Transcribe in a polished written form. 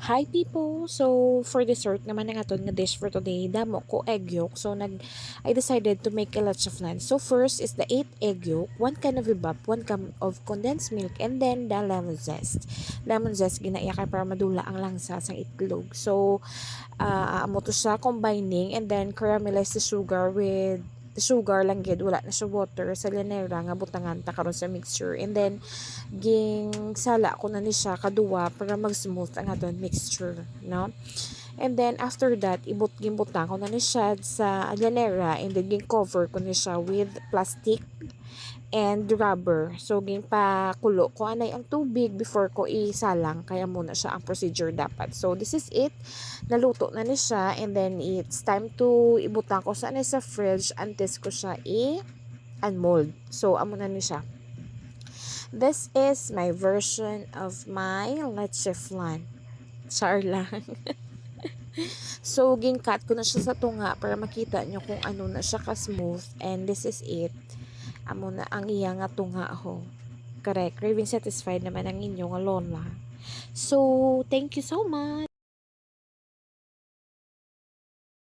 Hi people! So, for dessert naman ang aton nga dish for today, damo ko egg yolk. So, I decided to make a lot of flan. So, first is the 8 egg yolk, 1 can of ibap, 1 can of condensed milk, and then the lemon zest. Lemon zest, ginaiya kay para madula ang langsa sa itlog. So, amo to siya combining and then caramelize the sugar with the sugar lang gid, wala na siya water sa lanera nga butangan ta karon sa mixture, and then ging sala ko na ni siya kaduwa para mag-smooth ang aton mixture, no? And then after that, gimbutang ko na ni siya sa lanera, and then ging cover ko ni siya with plastic and rubber. So, ginpakulo ko anay ang tubig before ko isalang. Kaya muna siya ang procedure dapat. So, this is it. Naluto na ni siya. And then, it's time to ibutang ko sa sa fridge until ko siya unmold. So, amo na ni siya. This is my version of my leche flan. Char lang. So, cut ko na siya sa tunga para makita nyo kung ano na siya ka-smooth. And this is it. Amo na ang iya nga tunga ho. Correct. Craving satisfied naman ang inyong lola. So, thank you so much.